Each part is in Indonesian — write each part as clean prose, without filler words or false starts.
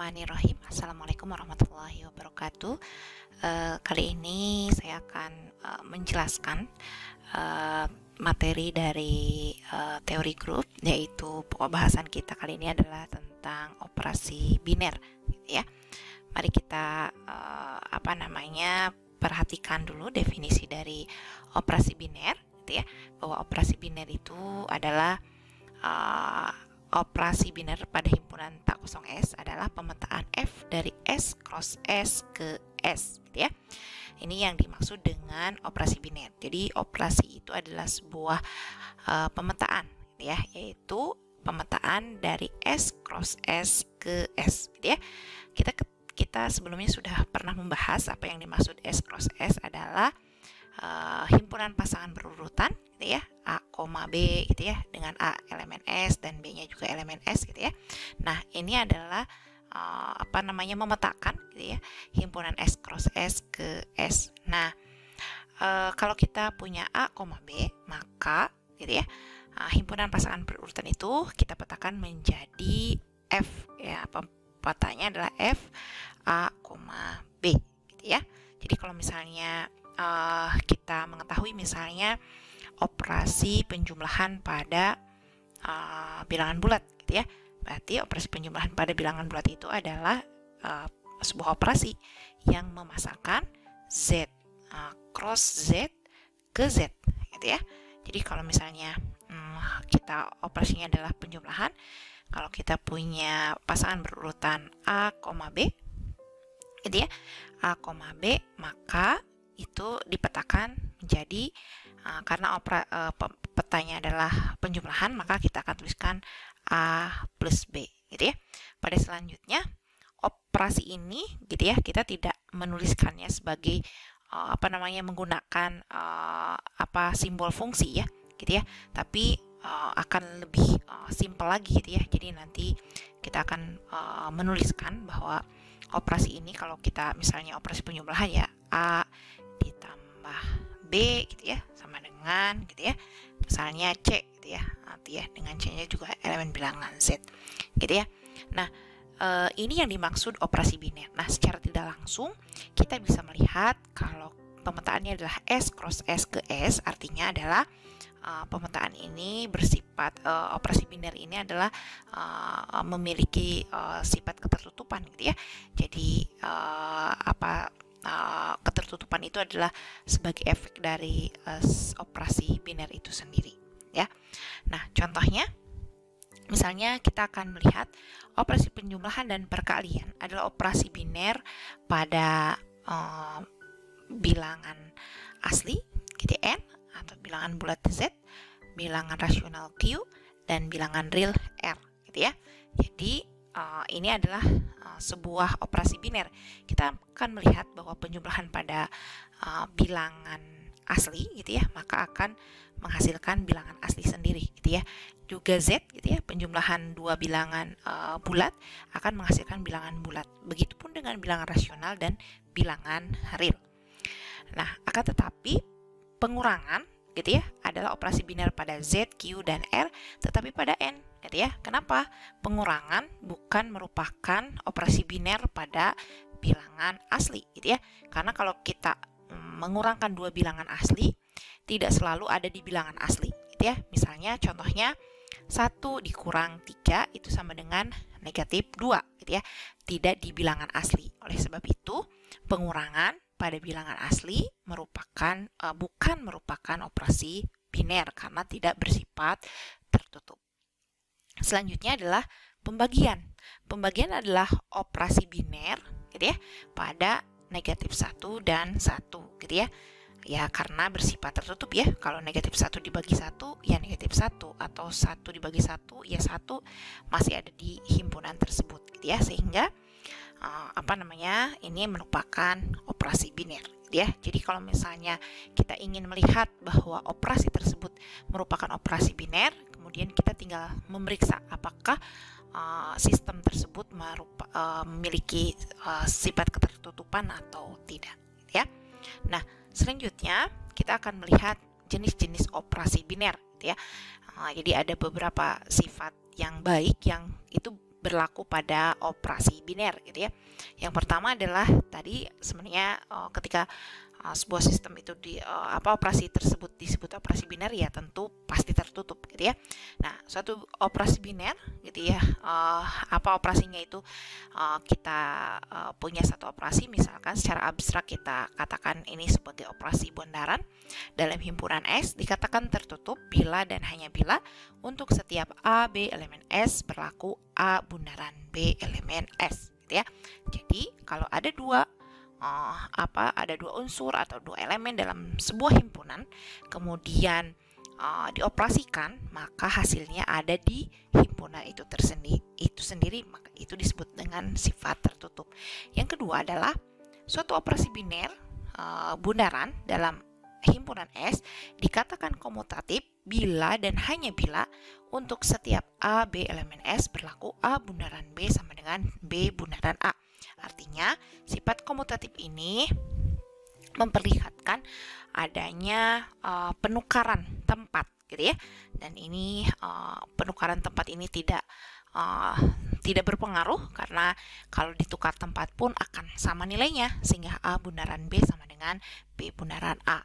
Bismillahirrahmanirrahim. Assalamualaikum warahmatullahi wabarakatuh. Kali ini saya akan menjelaskan materi dari teori grup, yaitu pokok bahasan kita kali ini adalah tentang operasi biner, gitu ya. Mari kita perhatikan dulu definisi dari operasi biner, gitu ya. Bahwa operasi biner itu adalah operasi biner pada himpunan tak kosong S adalah pemetaan F dari S cross S ke S, gitu ya. Ini yang dimaksud dengan operasi biner. Jadi operasi itu adalah sebuah pemetaan, gitu ya, yaitu pemetaan dari S cross S ke S, gitu ya. Kita sebelumnya sudah pernah membahas apa yang dimaksud S cross S adalah himpunan pasangan berurutan, gitu ya, A, B, gitu ya, dengan A elemen S dan B-nya juga elemen S, gitu ya. Nah, ini adalah memetakan, gitu ya, himpunan S cross S ke S. Nah, kalau kita punya A, B, maka, gitu ya, himpunan pasangan berurutan itu kita petakan menjadi F, ya, petanya adalah F A, B, gitu ya. Jadi kalau misalnya kita mengetahui misalnya operasi penjumlahan pada bilangan bulat, gitu ya. Berarti operasi penjumlahan pada bilangan bulat itu adalah sebuah operasi yang memasangkan Z cross Z ke Z, gitu ya. Jadi kalau misalnya kita operasinya adalah penjumlahan, kalau kita punya pasangan berurutan A, B, gitu ya, A, B, maka itu dipetakan menjadi karena petanya adalah penjumlahan, maka kita akan tuliskan A plus B, gitu ya. Pada selanjutnya operasi ini, gitu ya, kita tidak menuliskannya sebagai menggunakan simbol fungsi, ya, gitu ya, tapi akan lebih simpel lagi, gitu ya. Jadi nanti kita akan menuliskan bahwa operasi ini, kalau kita misalnya operasi penjumlahan, ya, A ditambah B, gitu ya, sama dengan, gitu ya, misalnya C, gitu ya, nanti ya dengan C-nya juga elemen bilangan Z, gitu ya. Nah, ini yang dimaksud operasi biner. Nah, secara tidak langsung kita bisa melihat kalau pemetaannya adalah S cross S ke S, artinya adalah pemetaan ini bersifat operasi biner ini adalah memiliki sifat ketertutupan, gitu ya. Jadi ketertutupan itu adalah sebagai efek dari operasi biner itu sendiri, ya. Nah, contohnya misalnya kita akan melihat operasi penjumlahan dan perkalian adalah operasi biner pada bilangan asli, gitu ya, N, atau bilangan bulat Z, bilangan rasional Q, dan bilangan real R, gitu ya. Jadi ini adalah sebuah operasi biner. Kita akan melihat bahwa penjumlahan pada bilangan asli, gitu ya, maka akan menghasilkan bilangan asli sendiri, gitu ya. Juga Z, gitu ya, penjumlahan dua bilangan bulat akan menghasilkan bilangan bulat. Begitupun dengan bilangan rasional dan bilangan real. Nah, akan tetapi pengurangan, gitu ya, adalah operasi biner pada Z, Q, dan R, tetapi pada N, gitu ya. Kenapa? Pengurangan bukan merupakan operasi biner pada bilangan asli, gitu ya. Karena kalau kita mengurangkan dua bilangan asli, tidak selalu ada di bilangan asli, gitu ya. Misalnya contohnya 1 dikurang 3 itu sama dengan negatif 2, gitu ya. Tidak di bilangan asli. Oleh sebab itu, pengurangan pada bilangan asli bukan merupakan operasi biner karena tidak bersifat tertutup. Selanjutnya adalah pembagian. Pembagian adalah operasi biner, gitu ya, pada negatif 1 dan 1, gitu ya. Ya, karena bersifat tertutup, ya. Kalau negatif 1 dibagi 1, ya negatif 1, atau 1 dibagi 1, ya 1 masih ada di himpunan tersebut, gitu ya. Sehingga ini merupakan operasi biner, ya. Jadi kalau misalnya kita ingin melihat bahwa operasi tersebut merupakan operasi biner, kemudian kita tinggal memeriksa apakah sistem tersebut memiliki sifat ketertutupan atau tidak, ya. Nah, selanjutnya kita akan melihat jenis-jenis operasi biner, gitu ya. Jadi ada beberapa sifat yang baik yang itu berlaku pada operasi biner gitu ya. Yang pertama adalah tadi sebenarnya ketika sebuah sistem itu operasi tersebut disebut operasi biner, ya tentu pasti tertutup gitu ya. Nah, suatu operasi biner gitu ya, apa operasinya itu, kita punya satu operasi, misalkan secara abstrak kita katakan ini sebagai operasi bundaran dalam himpunan S, dikatakan tertutup bila dan hanya bila untuk setiap A, B elemen S berlaku A bundaran B elemen S gitu ya. Jadi kalau ada dua unsur atau dua elemen dalam sebuah himpunan, kemudian dioperasikan, maka hasilnya ada di himpunan itu sendiri, maka itu disebut dengan sifat tertutup. Yang kedua adalah suatu operasi biner bundaran dalam himpunan S dikatakan komutatif bila dan hanya bila untuk setiap A, B elemen S berlaku A bundaran B sama dengan B bundaran A. Artinya, sifat komutatif ini memperlihatkan adanya penukaran tempat gitu ya. Dan ini penukaran tempat ini tidak berpengaruh, karena kalau ditukar tempat pun akan sama nilainya, sehingga A bundaran B sama dengan B bundaran A.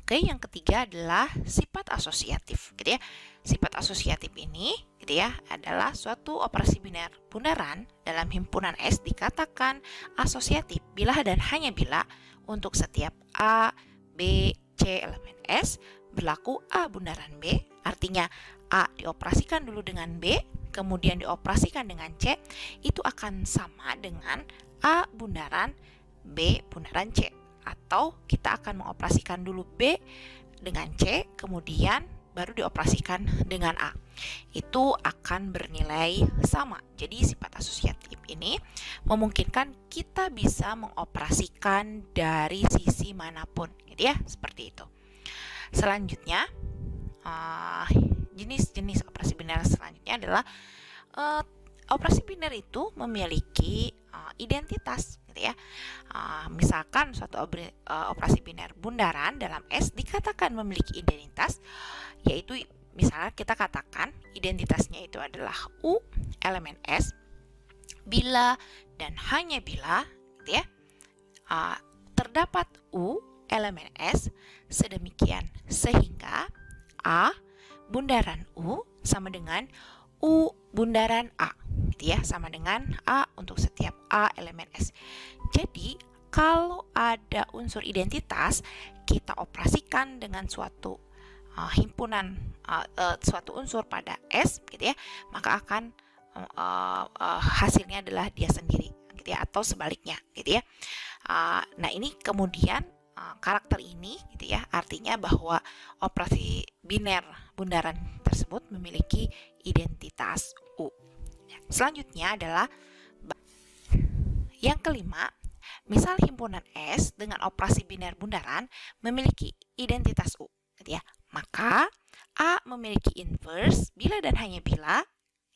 Oke, yang ketiga adalah sifat asosiatif gitu ya. Sifat asosiatif ini gitu ya adalah suatu operasi biner bundaran dalam himpunan S dikatakan asosiatif bila dan hanya bila untuk setiap A, B, C elemen S berlaku A bundaran B. Artinya A dioperasikan dulu dengan B, kemudian dioperasikan dengan C, itu akan sama dengan A bundaran B bundaran C. Atau kita akan mengoperasikan dulu B dengan C, kemudian baru dioperasikan dengan A. Itu akan bernilai sama. Jadi sifat asosiatif ini memungkinkan kita bisa mengoperasikan dari sisi manapun, gitu ya, seperti itu. Selanjutnya, jenis-jenis operasi biner selanjutnya adalah operasi biner itu memiliki identitas gitu ya. Misalkan suatu operasi biner bundaran dalam S dikatakan memiliki identitas, yaitu misalnya kita katakan identitasnya itu adalah U elemen S bila dan hanya bila gitu ya, terdapat U elemen S sedemikian sehingga A bundaran U sama dengan U bundaran A gitu ya, sama dengan A untuk setiap A elemen S. Jadi kalau ada unsur identitas, kita operasikan dengan suatu himpunan suatu unsur pada S gitu ya, maka akan hasilnya adalah dia sendiri gitu ya, atau sebaliknya gitu ya. Nah, ini kemudian karakter ini gitu ya, artinya bahwa operasi biner bundaran tersebut memiliki identitas U. Selanjutnya adalah yang kelima, misal himpunan S dengan operasi biner bundaran memiliki identitas U gitu ya, maka A memiliki inverse bila dan hanya bila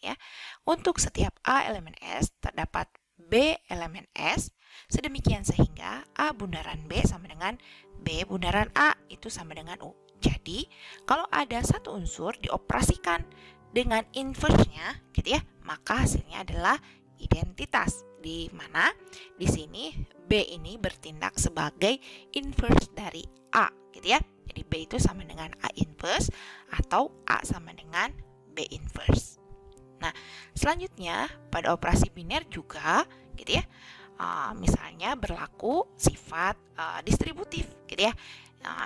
ya untuk setiap A elemen S terdapat B elemen S sedemikian sehingga A bundaran B sama dengan B bundaran A itu sama dengan U. Jadi kalau ada satu unsur dioperasikan dengan inverse-nya gitu ya, maka hasilnya adalah identitas, di mana di sini B ini bertindak sebagai inverse dari A gitu ya. Jadi B itu sama dengan A inverse atau A sama dengan B inverse. Nah, selanjutnya pada operasi biner juga gitu ya, misalnya berlaku sifat distributif gitu ya.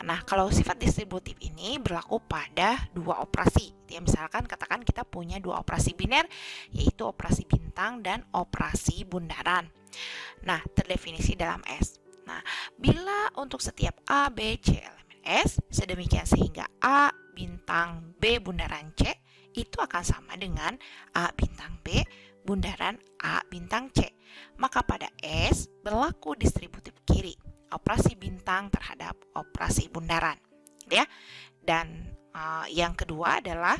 Nah, kalau sifat distributif ini berlaku pada dua operasi gitu ya. Misalkan katakan kita punya dua operasi biner, yaitu operasi bintang dan operasi bundaran. Nah, terdefinisi dalam S. Nah, bila untuk setiap A, B, C elemen S sedemikian sehingga A bintang B bundaran C itu akan sama dengan A bintang B bundaran A bintang C, maka pada S berlaku distributif kiri, operasi bintang terhadap operasi bundaran ya. Dan yang kedua adalah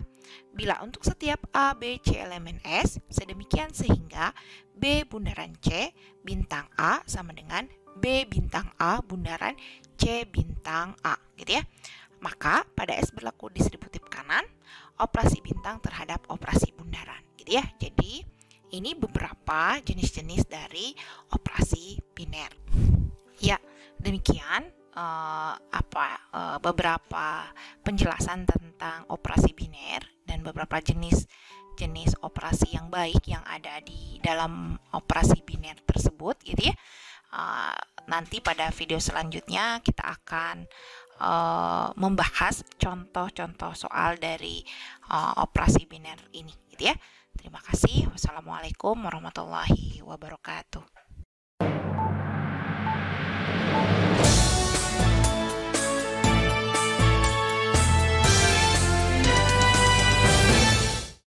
bila untuk setiap A, B, C elemen S sedemikian sehingga B bundaran C bintang A sama dengan B bintang A bundaran C bintang A gitu ya, maka pada S berlaku distributif kanan, operasi bintang terhadap operasi bundaran gitu ya. Jadi Ini beberapa jenis-jenis dari operasi biner. Ya, demikian beberapa penjelasan tentang operasi biner dan beberapa jenis operasi yang baik yang ada di dalam operasi biner tersebut, gitu ya. Nanti pada video selanjutnya kita akan membahas contoh-contoh soal dari operasi biner ini, gitu ya. Terima kasih. Wassalamualaikum warahmatullahi wabarakatuh.